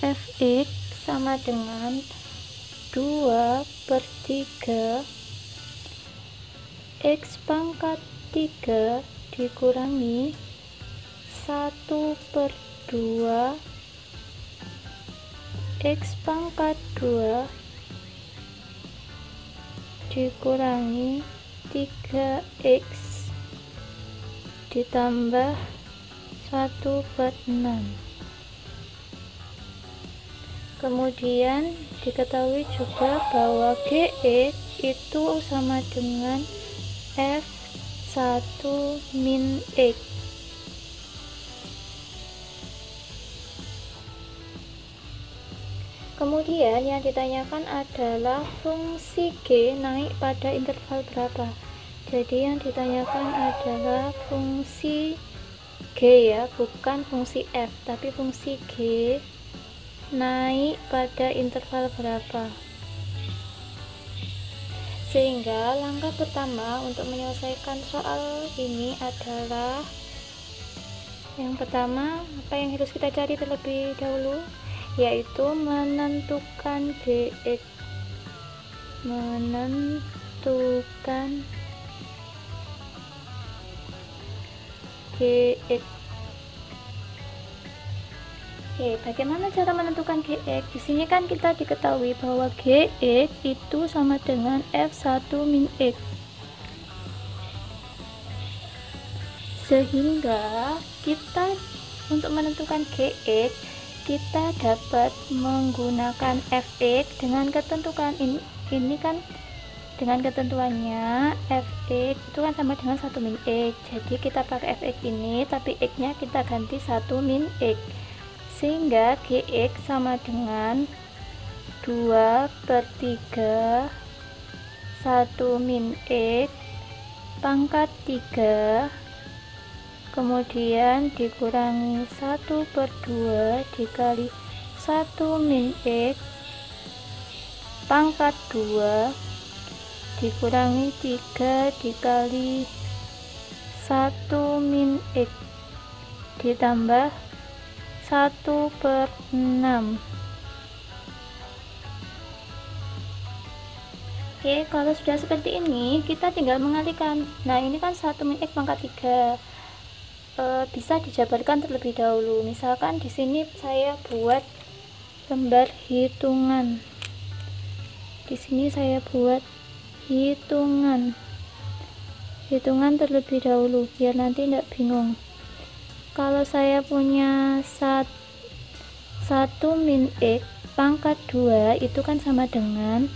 fx sama dengan 2/3 x pangkat 3 dikurangi 1/2 x pangkat 2 dikurangi 3x ditambah 1/6. Kemudian diketahui juga bahwa Gx itu sama dengan F1 min X. Kemudian yang ditanyakan adalah fungsi G naik pada interval berapa. Jadi yang ditanyakan adalah fungsi G ya, bukan fungsi F, tapi fungsi G naik pada interval berapa. Sehingga langkah pertama untuk menyelesaikan soal ini adalah yang pertama, apa yang harus kita cari terlebih dahulu, yaitu menentukan Gx. Menentukan Gx. Oke, bagaimana cara menentukan Gx? Di sini kan kita diketahui bahwa Gx itu sama dengan F1 min X. Sehingga kita untuk menentukan Gx, kita dapat menggunakan Fx dengan ketentuan ini kan dengan ketentuannya Fx itu kan sama dengan 1 min X. Jadi kita pakai Fx ini, tapi X nya kita ganti 1 min X, sehingga Gx sama dengan 2/3 1 min X pangkat 3 kemudian dikurangi 1/2 dikali 1 min X pangkat 2 dikurangi 3 dikali 1 min X ditambah 1/6. Oke, kalau sudah seperti ini kita tinggal mengalihkan. Nah, ini kan 1 min X pangkat 3 bisa dijabarkan terlebih dahulu. Misalkan di sini saya buat lembar hitungan. Di sini saya buat hitungan terlebih dahulu biar nanti tidak bingung. Kalau saya punya 1 min X pangkat 2 itu kan sama dengan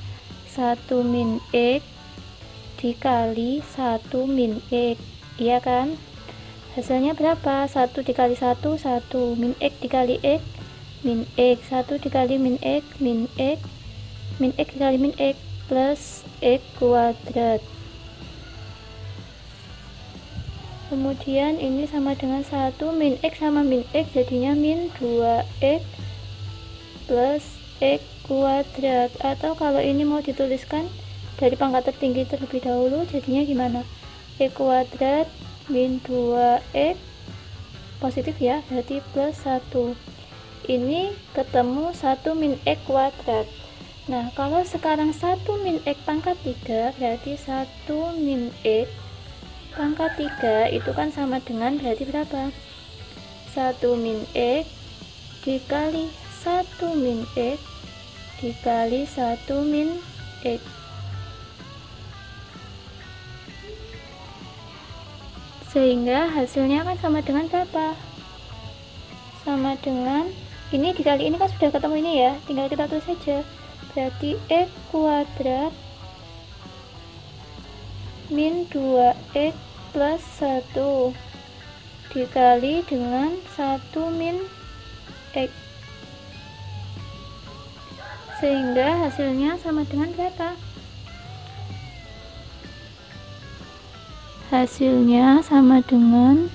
1 min X dikali 1 min X, iya kan? Hasilnya berapa? 1 dikali 1 1, min X dikali X min X, 1 dikali min X min X, min X dikali min X plus X kuadrat. Kemudian ini sama dengan 1 min X sama min X jadinya min 2X plus X kuadrat. Atau kalau ini mau dituliskan dari pangkat tertinggi terlebih dahulu jadinya gimana? X kuadrat min 2X positif ya, berarti plus 1. Ini ketemu 1 min X kuadrat. Nah, kalau sekarang 1 min X pangkat 3 berarti 1 min X pangkat 3 itu kan sama dengan berarti berapa? 1 min X dikali 1 min X dikali 1 min X. Sehingga hasilnya kan sama dengan berapa? Sama dengan ini dikali ini kan sudah ketemu ini ya, tinggal kita tulis saja. Berarti X kuadrat min 2X plus 1 dikali dengan 1 min X, sehingga hasilnya sama dengan berapa? Hasilnya sama dengan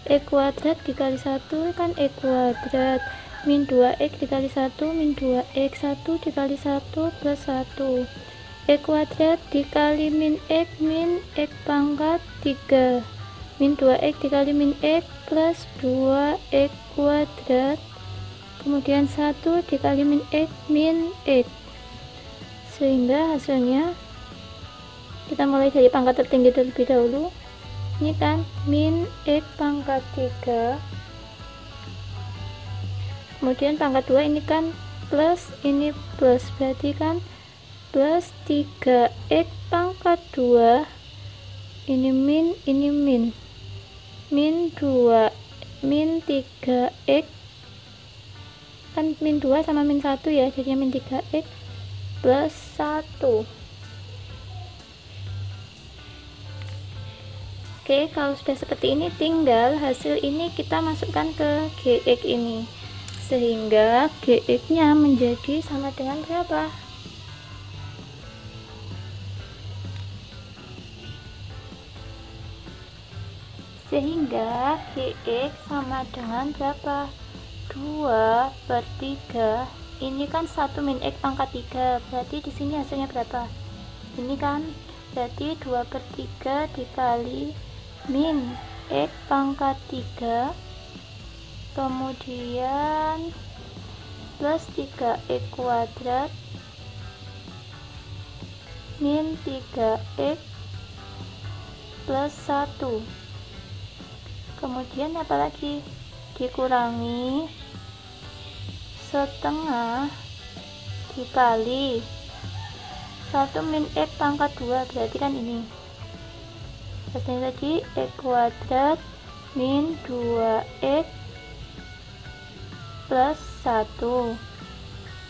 X kuadrat dikali 1 kan X kuadrat min 2X dikali 1 min 2X, 1 dikali 1 plus 1, X kuadrat dikali min X pangkat 3 min 2x dikali min x plus 2x kuadrat, kemudian 1 dikali min x, sehingga hasilnya kita mulai dari pangkat tertinggi terlebih dahulu. Ini kan min x pangkat 3, kemudian pangkat 2 ini kan plus, ini plus, berarti kan plus 3x pangkat 2, ini min, min 2, min 3x, kan min 2 sama min 1 ya, jadinya min 3x plus 1. Oke, kalau sudah seperti ini, tinggal hasil ini kita masukkan ke gx ini, sehingga gx nya menjadi sama dengan berapa? Sehingga gx sama dengan berapa? 2/3. Ini kan 1 min x pangkat 3, berarti di sini hasilnya berapa? Ini kan berarti 2/3 dikali min x pangkat 3, kemudian plus 3x kuadrat min 3x plus 1, kemudian apalagi dikurangi setengah dikali 1 min x pangkat 2, berarti kan ini hasilnya tadi x kuadrat min 2x plus 1,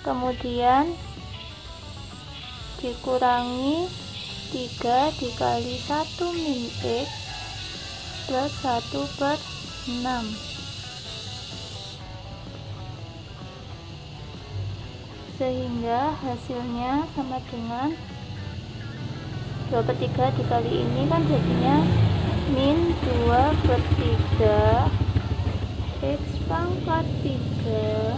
kemudian dikurangi 3 dikali 1 min x plus 1/6, sehingga hasilnya sama dengan 2/3 dikali ini kan jadinya min 2/3 x pangkat 3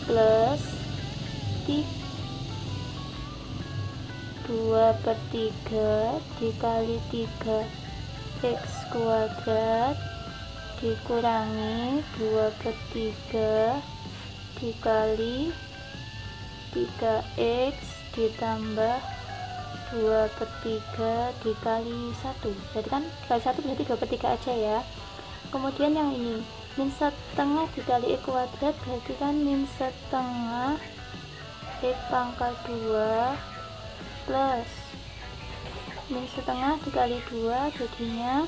plus 2/3 dikali 3x kuadrat dikurangi 2/3 dikali 3x ditambah 2/3 dikali 1, berarti kan dikali 1 berarti 2/3 aja ya. Kemudian yang ini min setengah dikali x kuadrat, berarti kan min setengah x pangkat 2 plus min setengah dikali 2, jadinya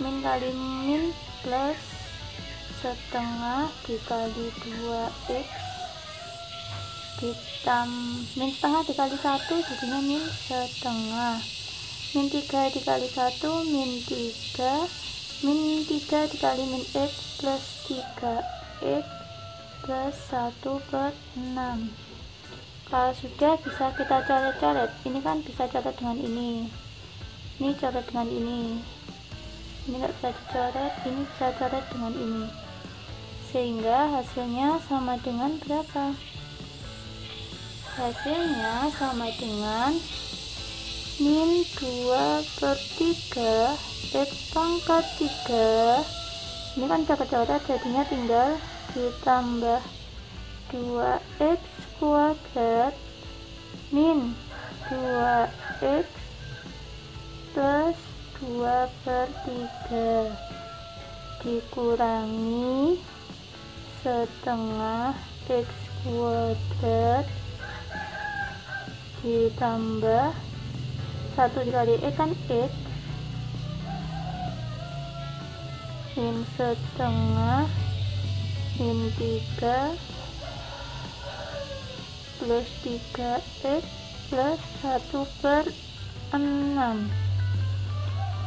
min kali min plus setengah dikali 2x min setengah dikali 1, jadinya min setengah, min 3 dikali 1 min 3, min 3 dikali min x plus 3x plus 1/6. Kalau sudah bisa kita coret-coret, ini kan bisa coret dengan ini coret dengan ini nggak bisa dicoret, ini bisa coret dengan ini, sehingga hasilnya sama dengan berapa? Hasilnya sama dengan min 2/3 x pangkat 3, ini kan bisa kecoret, jadinya tinggal ditambah 2x kuadrat min 2x plus 2/3 dikurangi setengah x kuadrat ditambah 1 dikali x kan x, min setengah min 3 plus 3x plus 1/6.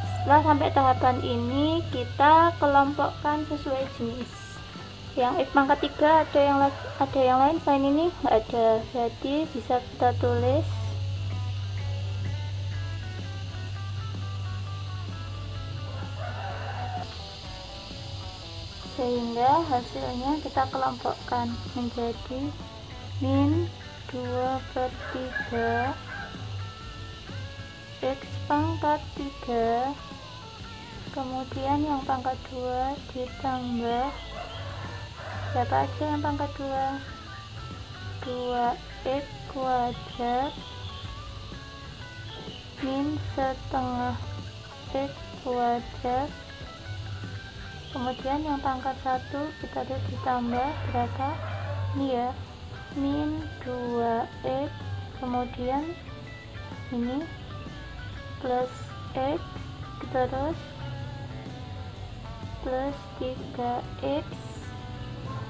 Setelah sampai tahapan ini, kita kelompokkan sesuai jenis. Yang x pangkat 3 ada yang lain selain ini? Nggak ada, jadi bisa kita tulis sehingga hasilnya kita kelompokkan menjadi min 2/3 X pangkat 3, kemudian yang pangkat 2 ditambah berapa aja yang pangkat 2? 2x kuadrat min setengah x kuadrat, kemudian yang pangkat 1 kita lihat ditambah berapa ini ya, min 2x, kemudian ini plus x, terus plus 3x,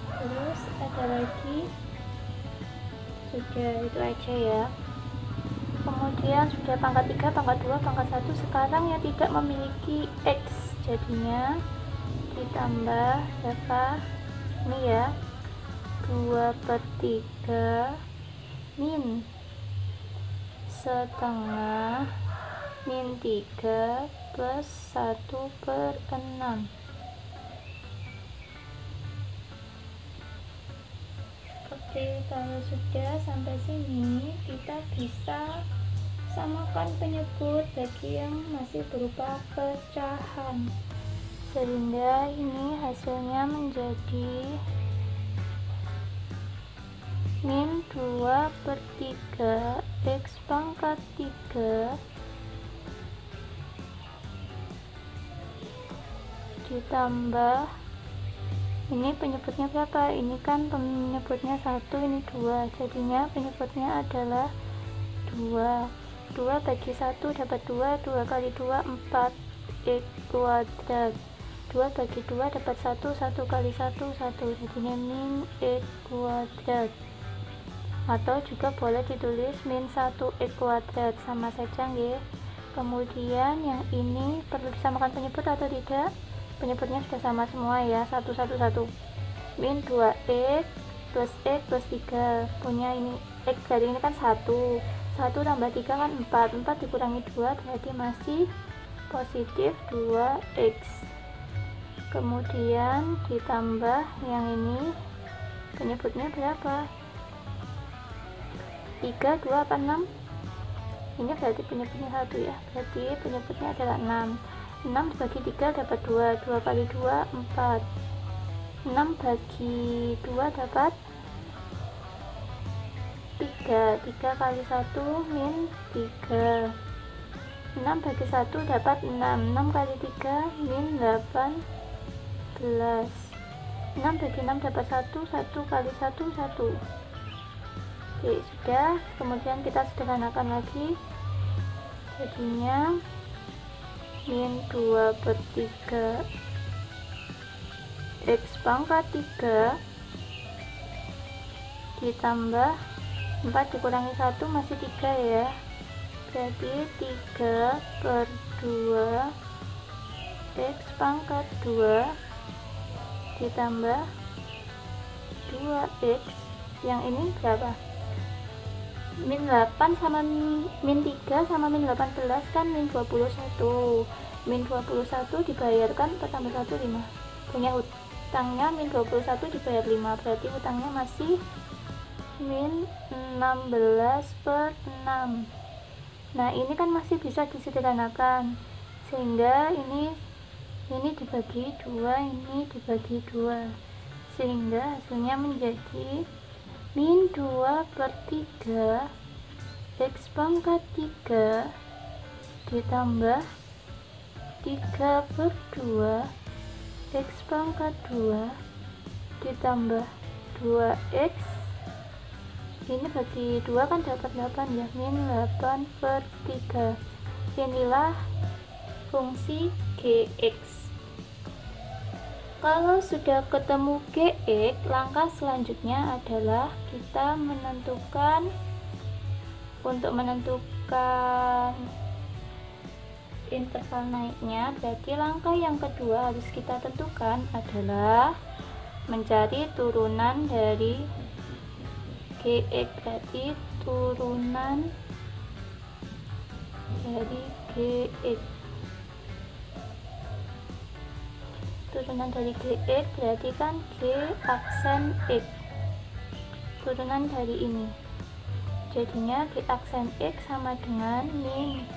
terus ada lagi, sudah itu aja ya. Kemudian sudah pangkat 3, pangkat 2, pangkat 1, sekarang yang tidak memiliki x, jadinya ditambah berapa ini ya, 2/3 min setengah min 3 plus 1/6. Oke, kalau sudah sampai sini kita bisa samakan penyebut bagi yang masih berupa pecahan, sehingga ini hasilnya menjadi min 2/3 x pangkat 3 ditambah ini penyebutnya berapa, ini kan penyebutnya 1, ini 2, jadinya penyebutnya adalah 2. 2 bagi 1 dapat 2, 2 kali 2 4 x kuadrat, 2 bagi 2 dapat 1, 1 kali 1 1, jadinya min x kuadrat, atau juga boleh ditulis min 1x kuadrat, sama saja nggih. Kemudian yang ini perlu disamakan penyebut atau tidak? Penyebutnya sudah sama semua ya, 1 1 1, min 2x plus x plus 3, punya ini x dari ini kan 1 tambah 3 kan 4 dikurangi 2 berarti masih positif 2x, kemudian ditambah yang ini penyebutnya berapa, 3, 2 apa 6, ini berarti penyebutnya 1 ya, berarti penyebutnya adalah 6 dibagi 3 dapat 2, 2 kali 2 4, 6 bagi 2 dapat 3, 3 kali 1 min 3, 6 bagi 1 dapat 6, 6 kali 3 min 18, 6 bagi 6 dapat 1, 1 kali 1 1. Oke, sudah. Kemudian kita sederhanakan lagi, jadinya min 2/3 x pangkat 3 ditambah 4 dikurangi 1 masih 3 ya, berarti 3/2 x pangkat 2 ditambah 2x, yang ini berapa, min 8 sama min 3 sama min 18 kan min 21, min 21 dibayarkan tambah 1 5, punya hutangnya min 21 dibayar 5, berarti hutangnya masih min 16/6. Nah ini kan masih bisa disederhanakan, sehingga ini dibagi 2, ini dibagi 2, sehingga hasilnya menjadi min 2/3 x pangkat 3 ditambah 3/2 x pangkat 2 ditambah 2x, ini bagi 2 kan dapat 8 ya, min 8/3. Inilah fungsi gx. Kalau sudah ketemu gx, langkah selanjutnya adalah kita menentukan interval naiknya. Berarti langkah yang kedua harus kita tentukan adalah mencari turunan dari gx, berarti turunan dari gx. Turunan dari gx berarti kan g aksen x, turunan dari ini, jadinya g aksen x sama dengan min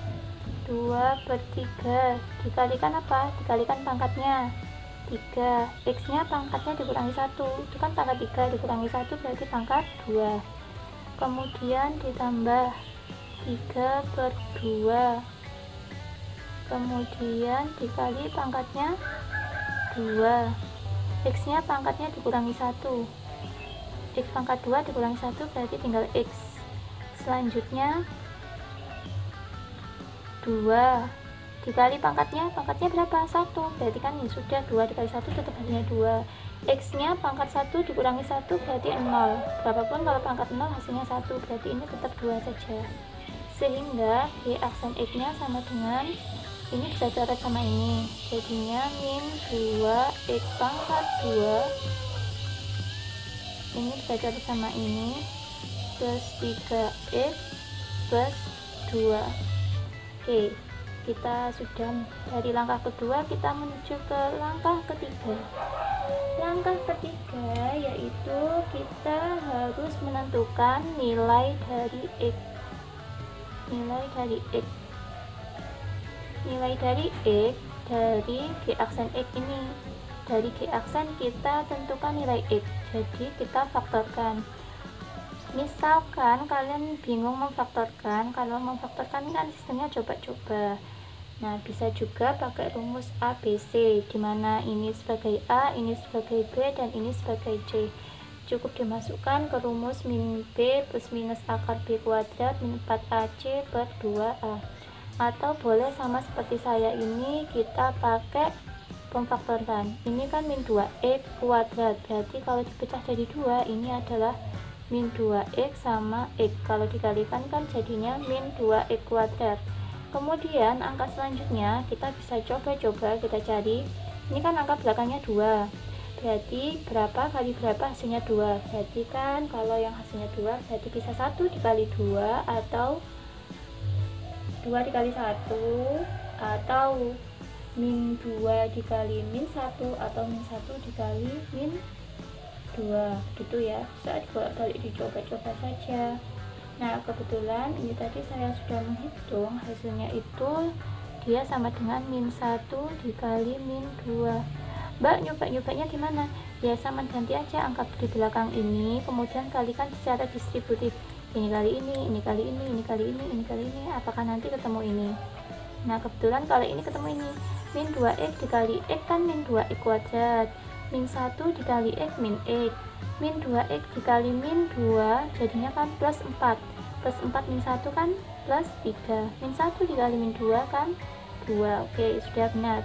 3 dikalikan apa? Dikalikan pangkatnya 3, X nya pangkatnya dikurangi 1, itu kan pangkat 3 dikurangi 1 berarti pangkat 2, kemudian ditambah 3/2, kemudian dikali pangkatnya 2, X nya pangkatnya dikurangi 1, X pangkat 2 dikurangi 1 berarti tinggal X. Selanjutnya 2 dikali pangkatnya berapa? 1, berarti kan ya sudah 2 dikali 1 tetap hasilnya 2, X nya pangkat 1 dikurangi 1 berarti 0, berapapun kalau pangkat 0 hasilnya 1, berarti ini tetap 2 saja, sehingga G aksen X nya sama dengan ini bisa coret sama ini, jadinya min 2 X pangkat 2 ini bisa coret sama ini plus 3X plus 2. Oke, kita sudah dari langkah kedua, kita menuju ke langkah ketiga. Langkah ketiga yaitu kita harus menentukan nilai dari X. Nilai dari X dari G aksen X ini. Dari G aksen kita tentukan nilai X, jadi kita faktorkan. Misalkan kalian bingung memfaktorkan, kalau memfaktorkan kan sistemnya coba-coba. Nah, bisa juga pakai rumus ABC, dimana ini sebagai A, ini sebagai B, dan ini sebagai C. Cukup dimasukkan ke rumus min B plus minus akar B kuadrat min 4AC per 2A. Atau boleh sama seperti saya ini, kita pakai pemfaktoran. Ini kan min 2X kuadrat, berarti kalau dipecah jadi 2, ini adalah min 2X sama X, kalau dikalikan kan jadinya min 2X kuadrat. Kemudian angka selanjutnya kita bisa coba-coba kita cari, ini kan angka belakangnya 2, berarti berapa kali berapa hasilnya 2, berarti kan kalau yang hasilnya 2 berarti bisa 1 dikali 2 atau 2 dikali 1 atau min 2 dikali min 1 atau min 1 dikali min 2 gitu ya, bisa dibolak-balik dicoba-coba saja. Nah, kebetulan ini tadi saya sudah menghitung, hasilnya itu dia sama dengan min 1 dikali min 2. Mbak, nyoba-nyobanya gimana? Ya sama ganti aja angka di belakang ini, kemudian kalikan secara distributif, ini kali ini kali ini, ini kali ini, ini kali ini, apakah nanti ketemu ini? Nah, kebetulan kalau ini ketemu ini, min 2X dikali X kan min 2X kuadrat, min 1 dikali X min X, min 2X dikali min 2 jadinya kan plus 4, plus 4 min 1 kan plus 3, min 1 dikali min 2 kan 2. Oke, sudah benar.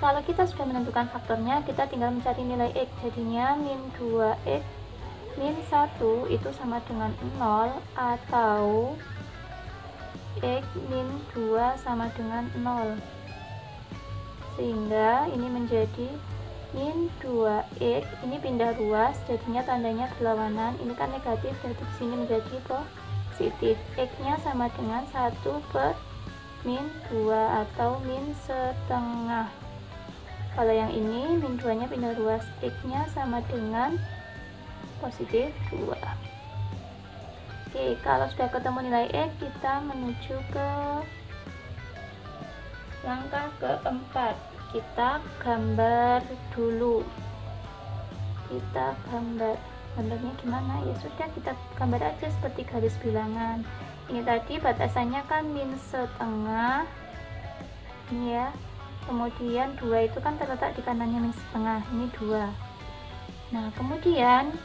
Kalau kita sudah menentukan faktornya, kita tinggal mencari nilai X, jadinya min 2X min 1 itu sama dengan 0 atau X min 2 sama dengan 0, sehingga ini menjadi min 2X, ini pindah ruas jadinya tandanya berlawanan, ini kan negatif berarti di sini menjadi positif. X nya sama dengan 1 per min 2 atau min setengah. Kalau yang ini min 2 nya pindah ruas, X nya sama dengan positif 2. Oke, kalau sudah ketemu nilai X, kita menuju ke langkah keempat. Kita gambar dulu. Gambarnya gimana? Ya sudah, kita gambar aja seperti garis bilangan. Ini tadi batasannya kan min setengah, ini ya. Kemudian 2 itu kan terletak di kanannya min setengah, ini 2. Nah, kemudian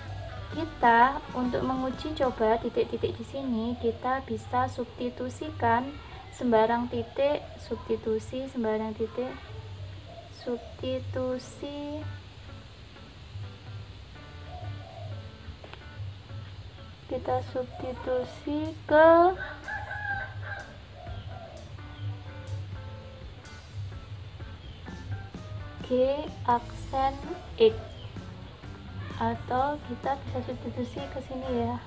kita untuk menguji coba titik-titik di sini, kita bisa substitusikan sembarang titik, substitusi kita substitusi ke G aksen X, atau kita bisa substitusi ke sini ya.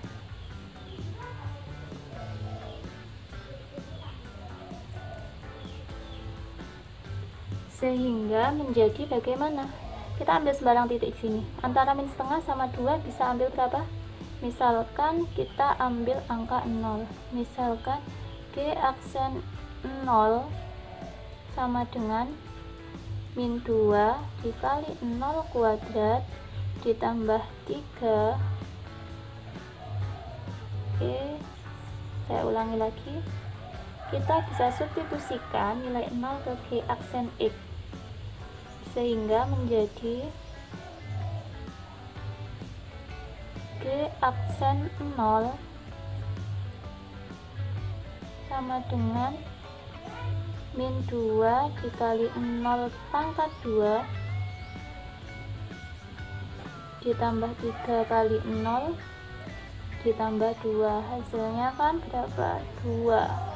Sehingga menjadi bagaimana? Kita ambil sembarang titik sini, antara min setengah sama 2 bisa ambil berapa? Misalkan kita ambil angka 0, misalkan G aksen 0 sama dengan min 2 dikali 0 kuadrat ditambah 3. Oke, saya ulangi lagi. Kita bisa substitusikan nilai 0 ke G aksen X sehingga menjadi G aksen 0 sama dengan min 2 dikali 0 pangkat 2 ditambah 3 kali 0 ditambah 2. Hasilnya kan berapa? 2.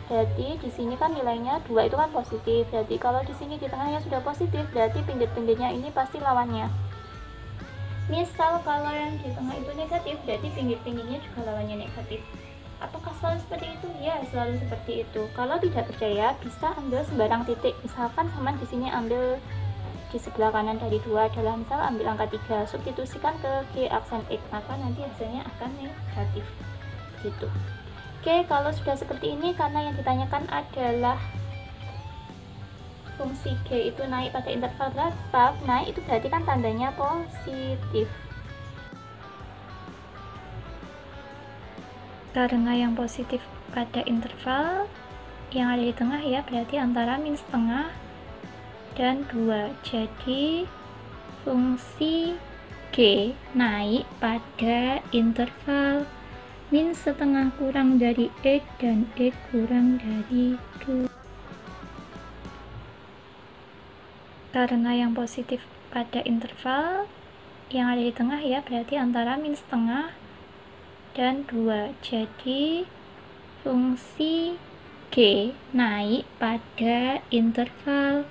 Berarti di sini kan nilainya 2 itu kan positif. Berarti kalau di sini di tengahnya sudah positif, berarti pinggir-pinggirnya ini pasti lawannya. Misal kalau yang di tengah itu negatif, berarti pinggir-pinggirnya juga lawannya negatif. Apakah selalu seperti itu? Ya, selalu seperti itu. Kalau tidak percaya, bisa ambil sembarang titik. Misalkan sama di sini ambil di sebelah kanan dari 2 adalah misal ambil angka 3, substitusikan ke G aksen X, maka nanti hasilnya akan negatif. Gitu. Oke, kalau sudah seperti ini, karena yang ditanyakan adalah fungsi G itu naik pada interval berapa, naik itu berarti kan tandanya positif. Karena yang positif pada interval yang ada di tengah ya, berarti antara min setengah dan 2. Jadi fungsi G naik pada interval min setengah kurang dari X dan X kurang dari 2. Karena yang positif pada interval yang ada di tengah ya, berarti antara min setengah dan 2. Jadi fungsi G naik pada interval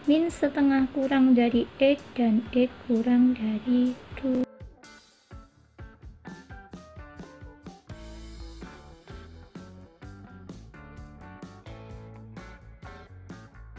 min setengah kurang dari X dan X kurang dari 2.